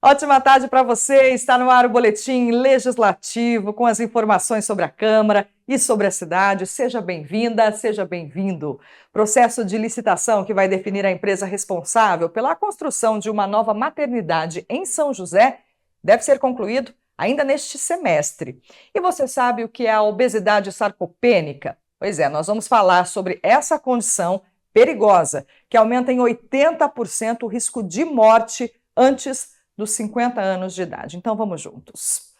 Ótima tarde para você. Está no ar o Boletim Legislativo com as informações sobre a Câmara e sobre a cidade. Seja bem-vinda, seja bem-vindo. Processo de licitação que vai definir a empresa responsável pela construção de uma nova maternidade em São José deve ser concluído ainda neste semestre. E você sabe o que é a obesidade sarcopênica? Pois é, nós vamos falar sobre essa condição perigosa que aumenta em 80% o risco de morte antes dos 50 anos de idade. Então vamos juntos.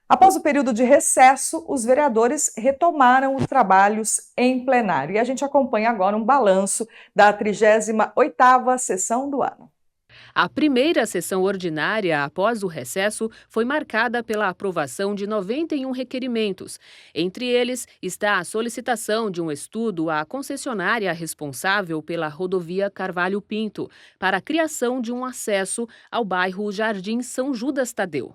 Após o período de recesso, os vereadores retomaram os trabalhos em plenário. E a gente acompanha agora um balanço da 38ª sessão do ano. A primeira sessão ordinária após o recesso foi marcada pela aprovação de 91 requerimentos. Entre eles está a solicitação de um estudo à concessionária responsável pela rodovia Carvalho Pinto para a criação de um acesso ao bairro Jardim São Judas Tadeu.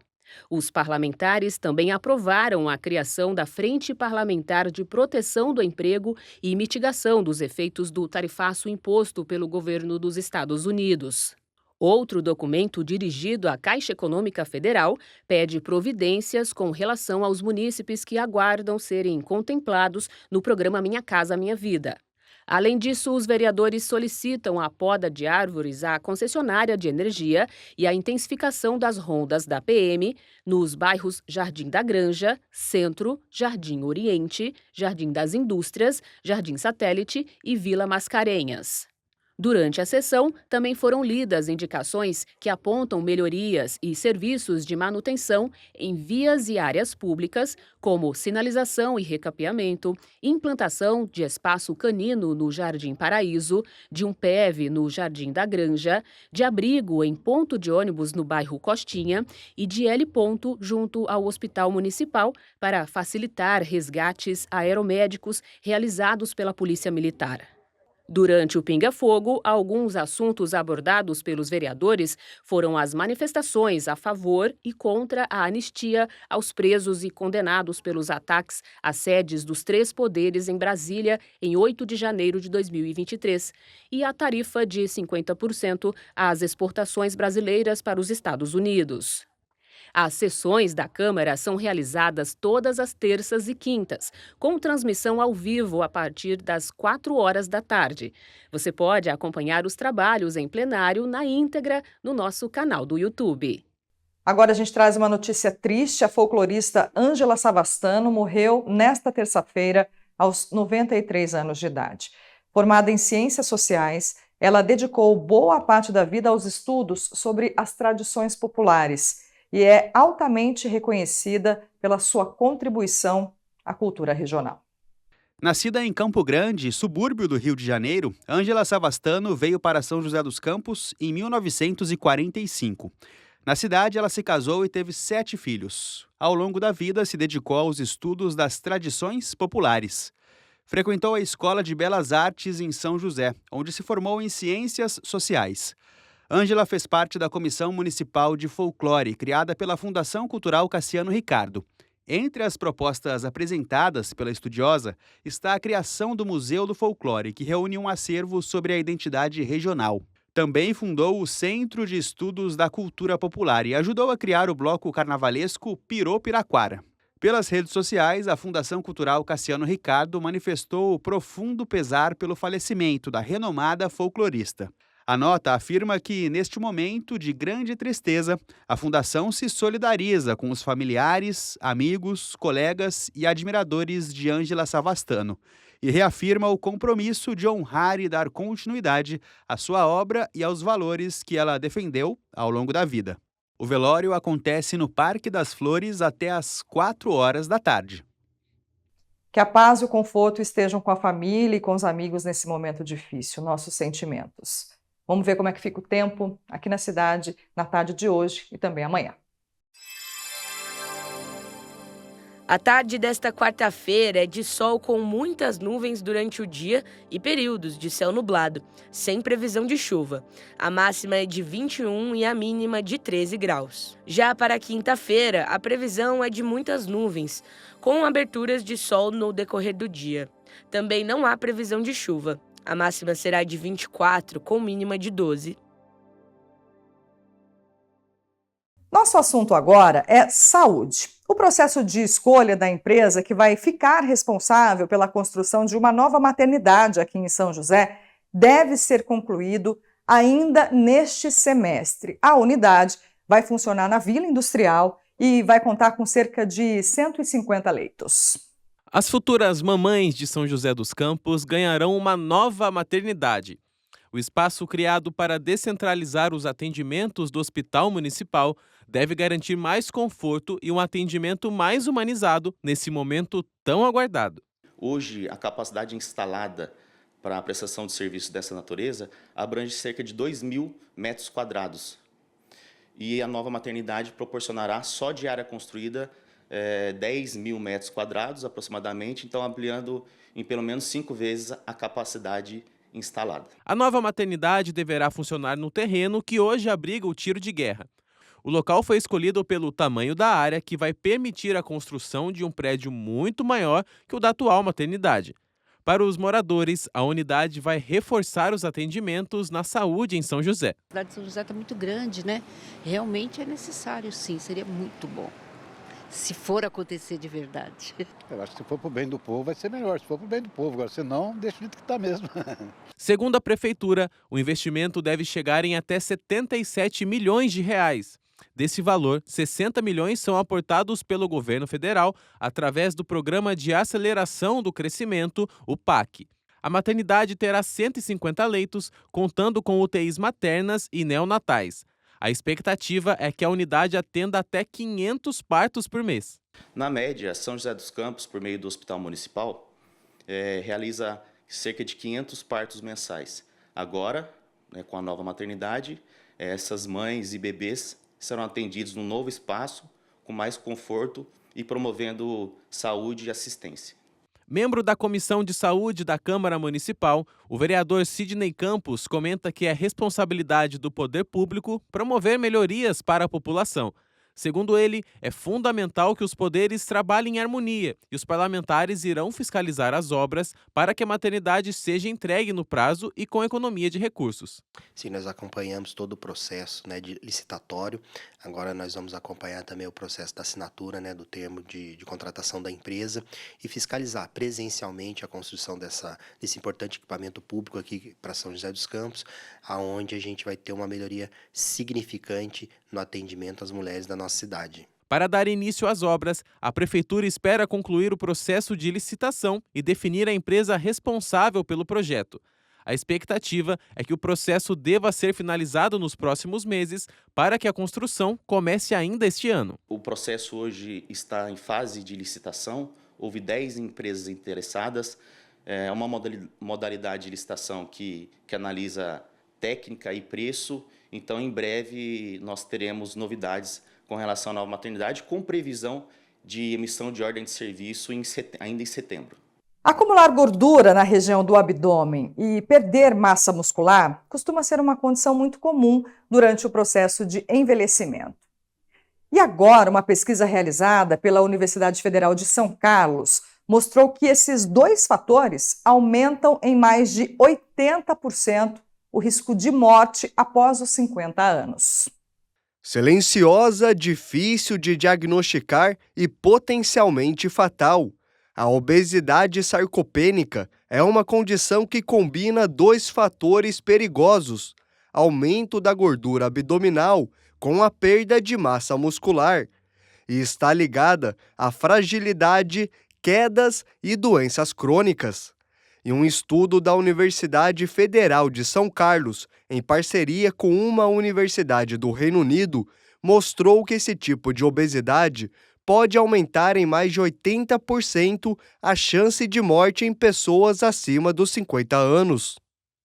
Os parlamentares também aprovaram a criação da Frente Parlamentar de Proteção do Emprego e Mitigação dos Efeitos do Tarifaço imposto pelo governo dos Estados Unidos. Outro documento dirigido à Caixa Econômica Federal pede providências com relação aos munícipes que aguardam serem contemplados no programa Minha Casa Minha Vida. Além disso, os vereadores solicitam a poda de árvores à concessionária de energia e a intensificação das rondas da PM nos bairros Jardim da Granja, Centro, Jardim Oriente, Jardim das Indústrias, Jardim Satélite e Vila Mascarenhas. Durante a sessão, também foram lidas indicações que apontam melhorias e serviços de manutenção em vias e áreas públicas, como sinalização e recapeamento, implantação de espaço canino no Jardim Paraíso, de um PEV no Jardim da Granja, de abrigo em ponto de ônibus no bairro Costinha e de L-ponto junto ao Hospital Municipal para facilitar resgates aeromédicos realizados pela Polícia Militar. Durante o pinga-fogo, alguns assuntos abordados pelos vereadores foram as manifestações a favor e contra a anistia aos presos e condenados pelos ataques às sedes dos 3 poderes em Brasília em 8 de janeiro de 2023 e a tarifa de 50% às exportações brasileiras para os Estados Unidos. As sessões da Câmara são realizadas todas as terças e quintas, com transmissão ao vivo a partir das 4 horas da tarde. Você pode acompanhar os trabalhos em plenário na íntegra no nosso canal do YouTube. Agora a gente traz uma notícia triste. A folclorista Ângela Savastano morreu nesta terça-feira aos 93 anos de idade. Formada em Ciências Sociais, ela dedicou boa parte da vida aos estudos sobre as tradições populares e é altamente reconhecida pela sua contribuição à cultura regional. Nascida em Campo Grande, subúrbio do Rio de Janeiro, Ângela Savastano veio para São José dos Campos em 1945. Na cidade, ela se casou e teve 7 filhos. Ao longo da vida, se dedicou aos estudos das tradições populares. Frequentou a Escola de Belas Artes em São José, onde se formou em Ciências Sociais. Ângela fez parte da Comissão Municipal de Folclore, criada pela Fundação Cultural Cassiano Ricardo. Entre as propostas apresentadas pela estudiosa está a criação do Museu do Folclore, que reúne um acervo sobre a identidade regional. Também fundou o Centro de Estudos da Cultura Popular e ajudou a criar o bloco carnavalesco Pirô Piraquara. Pelas redes sociais, a Fundação Cultural Cassiano Ricardo manifestou o profundo pesar pelo falecimento da renomada folclorista. A nota afirma que, neste momento de grande tristeza, a Fundação se solidariza com os familiares, amigos, colegas e admiradores de Ângela Savastano e reafirma o compromisso de honrar e dar continuidade à sua obra e aos valores que ela defendeu ao longo da vida. O velório acontece no Parque das Flores até às 4 horas da tarde. Que a paz e o conforto estejam com a família e com os amigos nesse momento difícil. Nossos sentimentos. Vamos ver como é que fica o tempo aqui na cidade na tarde de hoje e também amanhã. A tarde desta quarta-feira é de sol com muitas nuvens durante o dia e períodos de céu nublado, sem previsão de chuva. A máxima é de 21 e a mínima de 13 graus. Já para quinta-feira, a previsão é de muitas nuvens, com aberturas de sol no decorrer do dia. Também não há previsão de chuva. A máxima será de 24, com mínima de 12. nosso assunto agora é saúde. O processo de escolha da empresa que vai ficar responsável pela construção de uma nova maternidade aqui em São José deve ser concluído ainda neste semestre. A unidade vai funcionar na Vila Industrial e vai contar com cerca de 150 leitos. As futuras mamães de São José dos Campos ganharão uma nova maternidade. O espaço criado para descentralizar os atendimentos do Hospital Municipal deve garantir mais conforto e um atendimento mais humanizado nesse momento tão aguardado. Hoje, a capacidade instalada para a prestação de serviços dessa natureza abrange cerca de 2.000 metros quadrados. E a nova maternidade proporcionará, só de área construída, 10.000 metros quadrados aproximadamente, então ampliando em pelo menos 5 vezes a capacidade instalada. A nova maternidade deverá funcionar no terreno que hoje abriga o tiro de guerra. O local foi escolhido pelo tamanho da área, que vai permitir a construção de um prédio muito maior que o da atual maternidade. Para os moradores, a unidade vai reforçar os atendimentos na saúde em São José. A cidade de São José está muito grande, né? Realmente é necessário, sim, seria muito bom, se for acontecer de verdade. Eu acho que se for para o bem do povo vai ser melhor, se for para o bem do povo, agora senão deixa do jeito que está mesmo. Segundo a Prefeitura, o investimento deve chegar em até 77 milhões de reais. Desse valor, 60 milhões são aportados pelo governo federal através do Programa de Aceleração do Crescimento, o PAC. A maternidade terá 150 leitos, contando com UTIs maternas e neonatais. A expectativa é que a unidade atenda até 500 partos por mês. Na média, São José dos Campos, por meio do Hospital Municipal, realiza cerca de 500 partos mensais. Agora, com a nova maternidade, essas mães e bebês serão atendidos num novo espaço, com mais conforto e promovendo saúde e assistência. Membro da Comissão de Saúde da Câmara Municipal, o vereador Sidney Campos comenta que é responsabilidade do poder público promover melhorias para a população. Segundo ele, é fundamental que os poderes trabalhem em harmonia e os parlamentares irão fiscalizar as obras para que a maternidade seja entregue no prazo e com economia de recursos. Sim, nós acompanhamos todo o processo, de licitatório. Agora nós vamos acompanhar também o processo da assinatura, do termo de contratação da empresa e fiscalizar presencialmente a construção desse importante equipamento público aqui para São José dos Campos, aonde a gente vai ter uma melhoria significante no atendimento às mulheres da nossa cidade. Para dar início às obras, a Prefeitura espera concluir o processo de licitação e definir a empresa responsável pelo projeto. A expectativa é que o processo deva ser finalizado nos próximos meses para que a construção comece ainda este ano. O processo hoje está em fase de licitação, houve 10 empresas interessadas, é uma modalidade de licitação que analisa técnica e preço, então em breve nós teremos novidades com relação à nova maternidade, com previsão de emissão de ordem de serviço ainda em setembro. Acumular gordura na região do abdômen e perder massa muscular costuma ser uma condição muito comum durante o processo de envelhecimento. E agora, uma pesquisa realizada pela Universidade Federal de São Carlos mostrou que esses dois fatores aumentam em mais de 80% o risco de morte após os 50 anos. Silenciosa, difícil de diagnosticar e potencialmente fatal. A obesidade sarcopênica é uma condição que combina dois fatores perigosos: aumento da gordura abdominal com a perda de massa muscular, e está ligada à fragilidade, quedas e doenças crônicas. E um estudo da Universidade Federal de São Carlos, em parceria com uma universidade do Reino Unido, mostrou que esse tipo de obesidade pode aumentar em mais de 80% a chance de morte em pessoas acima dos 50 anos.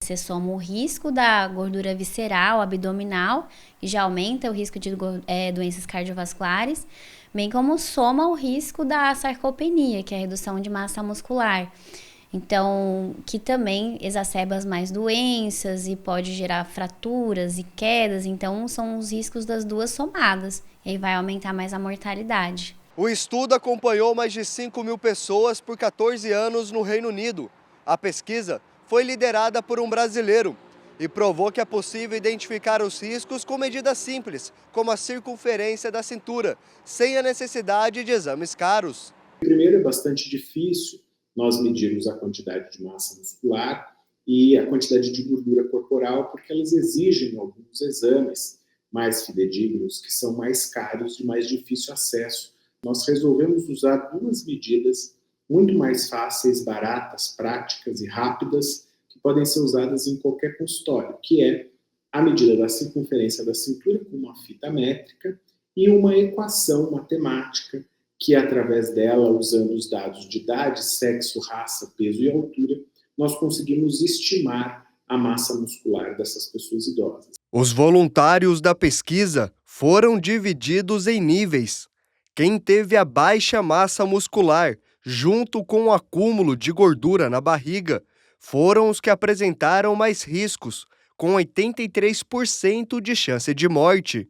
Você soma o risco da gordura visceral, abdominal, que já aumenta o risco de doenças cardiovasculares, bem como soma o risco da sarcopenia, que é a redução de massa muscular. Então, que também exacerba mais doenças e pode gerar fraturas e quedas. Então, são os riscos das duas somadas. E aí vai aumentar mais a mortalidade. O estudo acompanhou mais de 5.000 pessoas por 14 anos no Reino Unido. A pesquisa foi liderada por um brasileiro e provou que é possível identificar os riscos com medidas simples, como a circunferência da cintura, sem a necessidade de exames caros. Primeiro, é bastante difícil nós medirmos a quantidade de massa muscular e a quantidade de gordura corporal, porque elas exigem alguns exames mais fidedignos, que são mais caros e mais difícil acesso. Nós resolvemos usar duas medidas muito mais fáceis, baratas, práticas e rápidas, que podem ser usadas em qualquer consultório, que é a medida da circunferência da cintura com uma fita métrica e uma equação matemática, que através dela, usando os dados de idade, sexo, raça, peso e altura, nós conseguimos estimar a massa muscular dessas pessoas idosas. Os voluntários da pesquisa foram divididos em níveis. Quem teve a baixa massa muscular, junto com o acúmulo de gordura na barriga, foram os que apresentaram mais riscos, com 83% de chance de morte.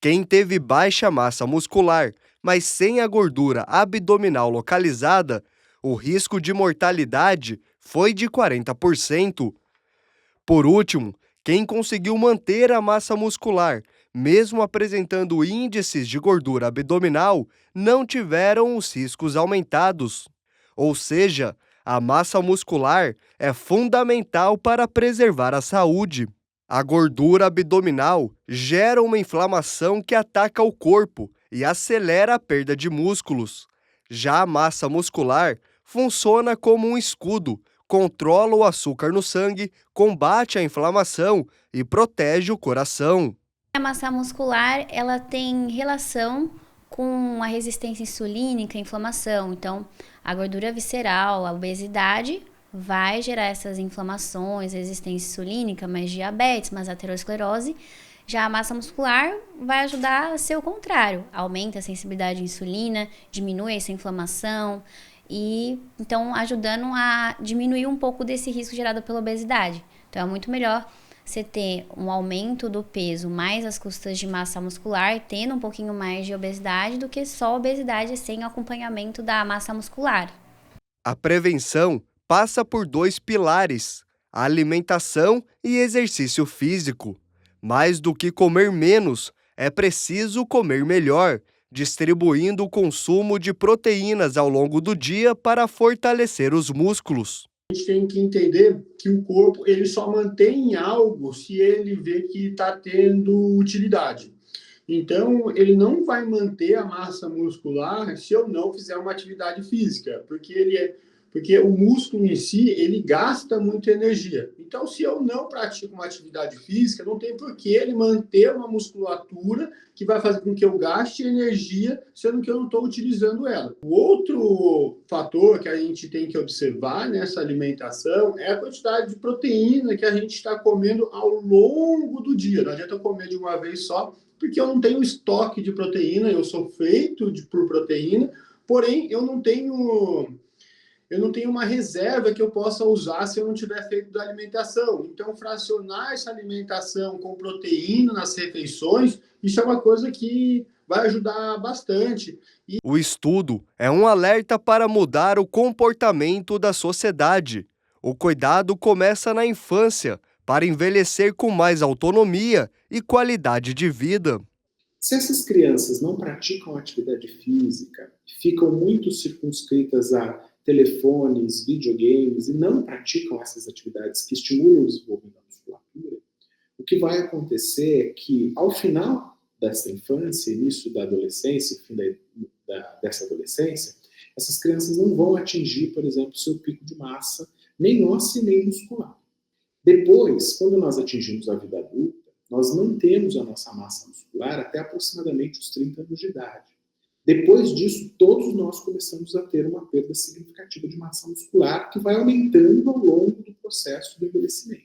Quem teve baixa massa muscular, mas sem a gordura abdominal localizada, o risco de mortalidade foi de 40%. Por último, quem conseguiu manter a massa muscular, mesmo apresentando índices de gordura abdominal, não tiveram os riscos aumentados. Ou seja, a massa muscular é fundamental para preservar a saúde. A gordura abdominal gera uma inflamação que ataca o corpo e acelera a perda de músculos. Já a massa muscular funciona como um escudo, controla o açúcar no sangue, combate a inflamação e protege o coração. A massa muscular, ela tem relação com a resistência insulínica e inflamação. Então, a gordura visceral, a obesidade vai gerar essas inflamações, resistência insulínica, mais diabetes, mais aterosclerose. Já a massa muscular vai ajudar a ser o contrário. Aumenta a sensibilidade à insulina, diminui essa inflamação e, então, ajudando a diminuir um pouco desse risco gerado pela obesidade. Então, é muito melhor você ter um aumento do peso mais às custas de massa muscular, tendo um pouquinho mais de obesidade, do que só obesidade sem acompanhamento da massa muscular. A prevenção passa por 2 pilares: a alimentação e exercício físico. Mais do que comer menos, é preciso comer melhor, distribuindo o consumo de proteínas ao longo do dia para fortalecer os músculos. A gente tem que entender que o corpo ele só mantém algo se ele vê que está tendo utilidade. Então, ele não vai manter a massa muscular se eu não fizer uma atividade física, porque o músculo em si, ele gasta muita energia. Então, se eu não pratico uma atividade física, não tem por que ele manter uma musculatura que vai fazer com que eu gaste energia, sendo que eu não estou utilizando ela. O outro fator que a gente tem que observar nessa alimentação é a quantidade de proteína que a gente está comendo ao longo do dia. Não adianta eu comer de uma vez só, porque eu não tenho estoque de proteína, eu sou feito por proteína, porém eu não tenho uma reserva que eu possa usar se eu não tiver feito da alimentação. Então, fracionar essa alimentação com proteína nas refeições, isso é uma coisa que vai ajudar bastante. O estudo é um alerta para mudar o comportamento da sociedade. O cuidado começa na infância, para envelhecer com mais autonomia e qualidade de vida. Se essas crianças não praticam atividade física, ficam muito circunscritas a telefones, videogames e não praticam essas atividades que estimulam o desenvolvimento da musculatura, o que vai acontecer é que, ao final dessa infância, início da adolescência, fim dessa adolescência, essas crianças não vão atingir, por exemplo, seu pico de massa, nem óssea nem muscular. Depois, quando nós atingimos a vida adulta, nós mantemos a nossa massa muscular até aproximadamente os 30 anos de idade. Depois disso, todos nós começamos a ter uma perda significativa de massa muscular que vai aumentando ao longo do processo do envelhecimento.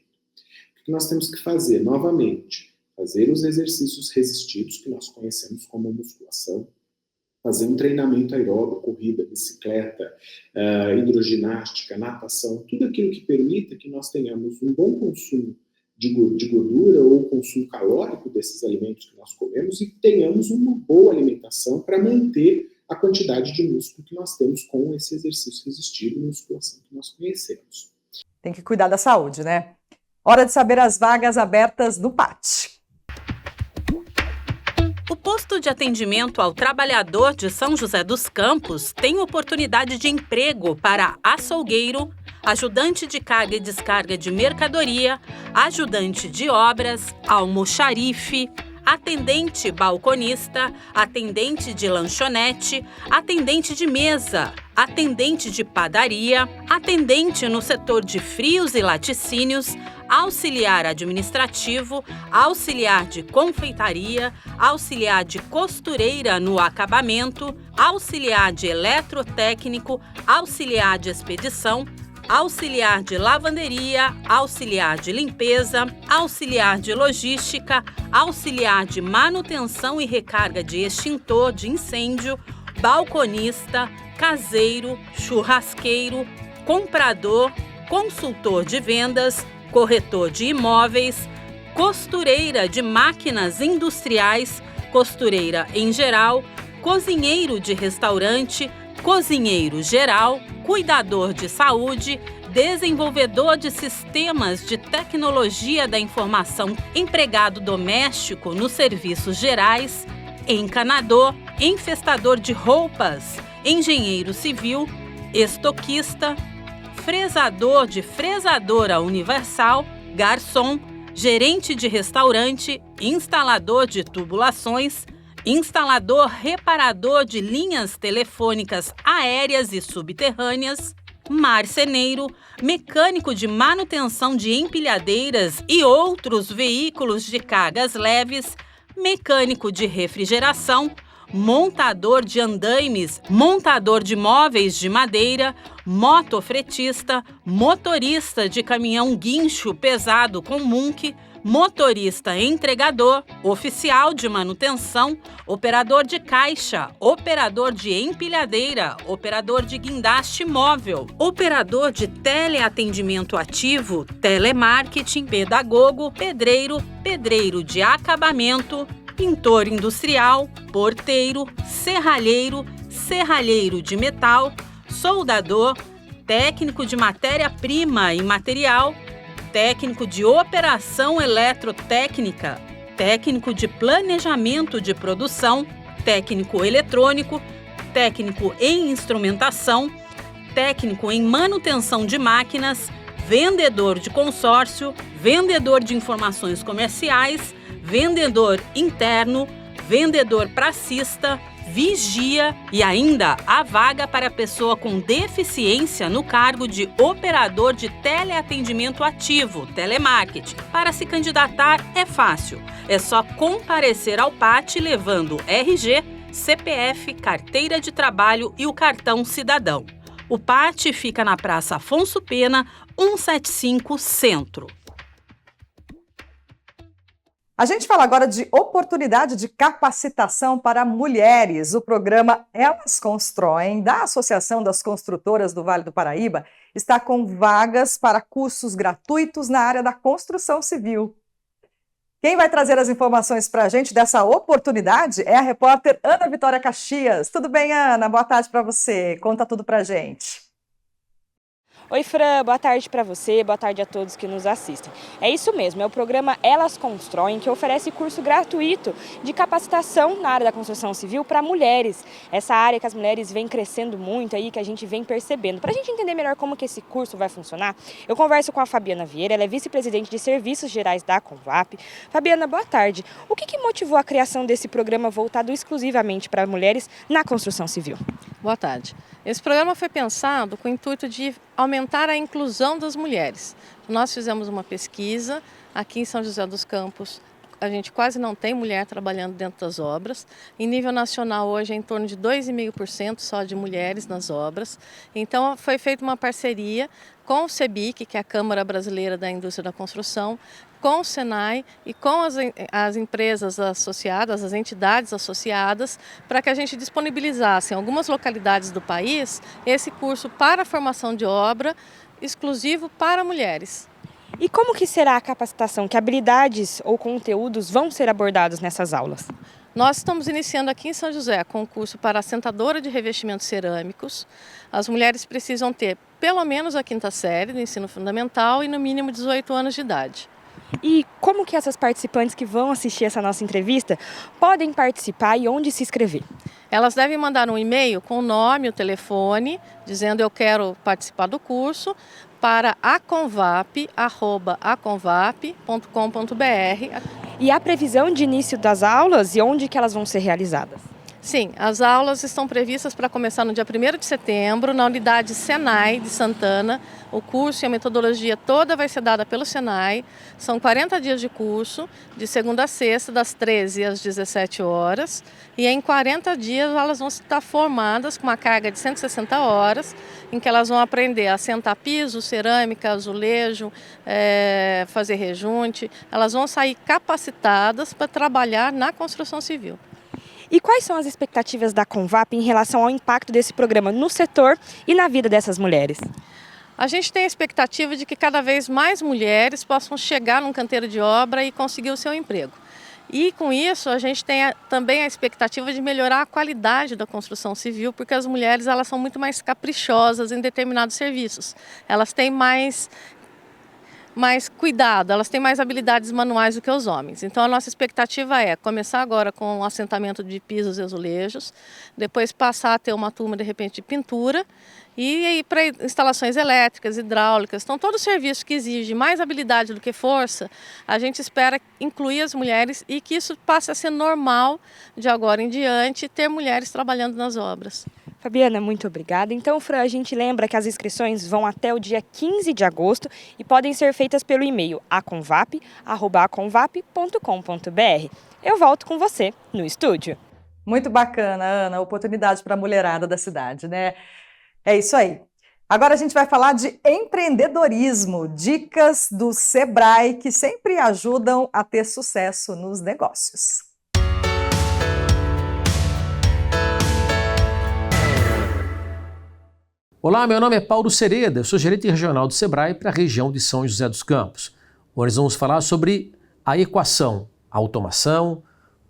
O que nós temos que fazer? Novamente, fazer os exercícios resistidos que nós conhecemos como musculação, fazer um treinamento aeróbico, corrida, bicicleta, hidroginástica, natação, tudo aquilo que permita que nós tenhamos um bom consumo de gordura ou consumo calórico desses alimentos que nós comemos e tenhamos uma boa alimentação para manter a quantidade de músculo que nós temos com esse exercício resistido e musculação que nós conhecemos. Tem que cuidar da saúde, né? Hora de saber as vagas abertas no PAT. O posto de atendimento ao trabalhador de São José dos Campos tem oportunidade de emprego para açougueiro, ajudante de carga e descarga de mercadoria, ajudante de obras, almoxarife, atendente balconista, atendente de lanchonete, atendente de mesa, atendente de padaria, atendente no setor de frios e laticínios, auxiliar administrativo, auxiliar de confeitaria, auxiliar de costureira no acabamento, auxiliar de eletrotécnico, auxiliar de expedição, auxiliar de lavanderia, auxiliar de limpeza, auxiliar de logística, auxiliar de manutenção e recarga de extintor de incêndio, balconista, caseiro, churrasqueiro, comprador, consultor de vendas, corretor de imóveis, costureira de máquinas industriais, costureira em geral, cozinheiro de restaurante, cozinheiro geral, cuidador de saúde, desenvolvedor de sistemas de tecnologia da informação, empregado doméstico nos serviços gerais, encanador, enfestador de roupas, engenheiro civil, estoquista, fresador de fresadora universal, garçom, gerente de restaurante, instalador de tubulações, instalador reparador de linhas telefônicas aéreas e subterrâneas, marceneiro, mecânico de manutenção de empilhadeiras e outros veículos de cargas leves, mecânico de refrigeração, montador de andaimes, montador de móveis de madeira, motofretista, motorista de caminhão guincho pesado com munque, motorista entregador, oficial de manutenção, operador de caixa, operador de empilhadeira, operador de guindaste móvel, operador de teleatendimento ativo, telemarketing, pedagogo, pedreiro, pedreiro de acabamento, pintor industrial, porteiro, serralheiro, serralheiro de metal, soldador, técnico de matéria-prima e material, técnico de operação eletrotécnica, técnico de planejamento de produção, técnico eletrônico, técnico em instrumentação, técnico em manutenção de máquinas, vendedor de consórcio, vendedor de informações comerciais, vendedor interno, vendedor pracista, vigia e ainda a vaga para pessoa com deficiência no cargo de operador de teleatendimento ativo, telemarketing. Para se candidatar é fácil, é só comparecer ao PAT levando RG, CPF, carteira de trabalho e o cartão cidadão. O PAT fica na Praça Afonso Pena, 175 Centro. A gente fala agora de oportunidade de capacitação para mulheres. O programa Elas Constroem, da Associação das Construtoras do Vale do Paraíba, está com vagas para cursos gratuitos na área da construção civil. Quem vai trazer as informações para a gente dessa oportunidade é a repórter Ana Vitória Caxias. Tudo bem, Ana? Boa tarde para você. Conta tudo para a gente. Oi, Fran, boa tarde para você, boa tarde a todos que nos assistem. É isso mesmo, é o programa Elas Constroem, que oferece curso gratuito de capacitação na área da construção civil para mulheres. Essa área que as mulheres vêm crescendo muito aí, que a gente vem percebendo. Para a gente entender melhor como que esse curso vai funcionar, eu converso com a Fabiana Vieira, ela é vice-presidente de Serviços Gerais da Convap. Fabiana, boa tarde. O que motivou a criação desse programa voltado exclusivamente para mulheres na construção civil? Boa tarde. Esse programa foi pensado com o intuito de aumentar a inclusão das mulheres. Nós fizemos uma pesquisa aqui em São José dos Campos. A gente quase não tem mulher trabalhando dentro das obras. Em nível nacional, hoje, é em torno de 2,5% só de mulheres nas obras. Então, foi feita uma parceria com o CEBIC, que é a Câmara Brasileira da Indústria da Construção, com o Senai e com as empresas associadas, as entidades associadas, para que a gente disponibilizasse em algumas localidades do país esse curso para a formação de obra exclusivo para mulheres. E como que será a capacitação? Que habilidades ou conteúdos vão ser abordados nessas aulas? Nós estamos iniciando aqui em São José com o curso para assentadora de revestimentos cerâmicos. As mulheres precisam ter pelo menos a 5ª série do ensino fundamental e no mínimo 18 anos de idade. E como que essas participantes que vão assistir essa nossa entrevista podem participar e onde se inscrever? Elas devem mandar um e-mail com o nome, o telefone, dizendo eu quero participar do curso, para aconvap@aconvap.com.br. E a previsão de início das aulas e onde que elas vão ser realizadas? Sim, as aulas estão previstas para começar no dia 1º de setembro, na unidade Senai de Santana. O curso e a metodologia toda vai ser dada pelo Senai. São 40 dias de curso, de segunda a sexta, das 13 às 17 horas. E em 40 dias elas vão estar formadas com uma carga de 160 horas, em que elas vão aprender a assentar piso, cerâmica, azulejo, fazer rejunte. Elas vão sair capacitadas para trabalhar na construção civil. E quais são as expectativas da Convap em relação ao impacto desse programa no setor e na vida dessas mulheres? A gente tem a expectativa de que cada vez mais mulheres possam chegar num canteiro de obra e conseguir o seu emprego. E com isso a gente tem também a expectativa de melhorar a qualidade da construção civil, porque as mulheres elas são muito mais caprichosas em determinados serviços. Elas têm mais cuidado, elas têm mais habilidades manuais do que os homens. Então a nossa expectativa é começar agora com o assentamento de pisos e azulejos, depois passar a ter uma turma de repente de pintura e aí para instalações elétricas, hidráulicas. Então todo serviço que exige mais habilidade do que força, a gente espera incluir as mulheres e que isso passe a ser normal de agora em diante, ter mulheres trabalhando nas obras. Fabiana, muito obrigada. Então, Fran, a gente lembra que as inscrições vão até o dia 15 de agosto e podem ser feitas pelo e-mail aconvap@aconvap.com.br. Eu volto com você no estúdio. Muito bacana, Ana, oportunidade para a mulherada da cidade, né? É isso aí. Agora a gente vai falar de empreendedorismo, dicas do Sebrae que sempre ajudam a ter sucesso nos negócios. Olá, meu nome é Paulo Sereda, eu sou gerente regional do Sebrae para a região de São José dos Campos. Hoje vamos falar sobre a equação, automação,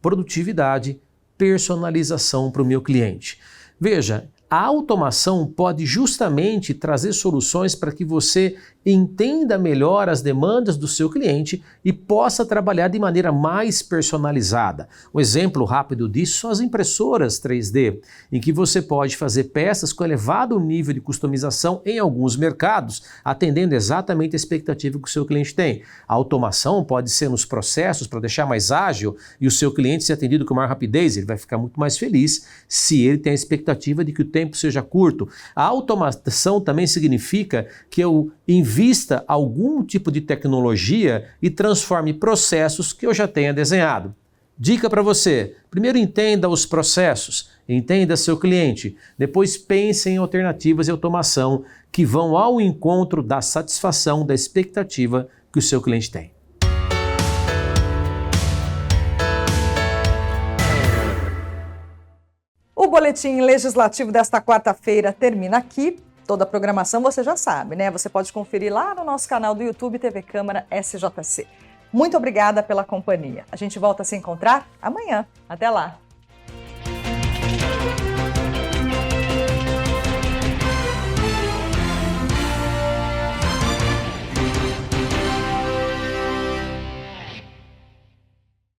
produtividade, personalização para o meu cliente. Veja, a automação pode justamente trazer soluções para que você entenda melhor as demandas do seu cliente e possa trabalhar de maneira mais personalizada. Um exemplo rápido disso são as impressoras 3D, em que você pode fazer peças com elevado nível de customização em alguns mercados, atendendo exatamente a expectativa que o seu cliente tem. A automação pode ser nos processos para deixar mais ágil e o seu cliente ser atendido com maior rapidez. Ele vai ficar muito mais feliz se ele tem a expectativa de que o tempo seja curto. A automação também significa que eu invista algum tipo de tecnologia e transforme processos que eu já tenha desenhado. Dica para você: primeiro entenda os processos, entenda seu cliente, depois pense em alternativas de automação que vão ao encontro da satisfação da expectativa que o seu cliente tem. O boletim legislativo desta quarta-feira termina aqui. Toda a programação você já sabe, né? Você pode conferir lá no nosso canal do YouTube TV Câmara SJC. Muito obrigada pela companhia. A gente volta a se encontrar amanhã. Até lá!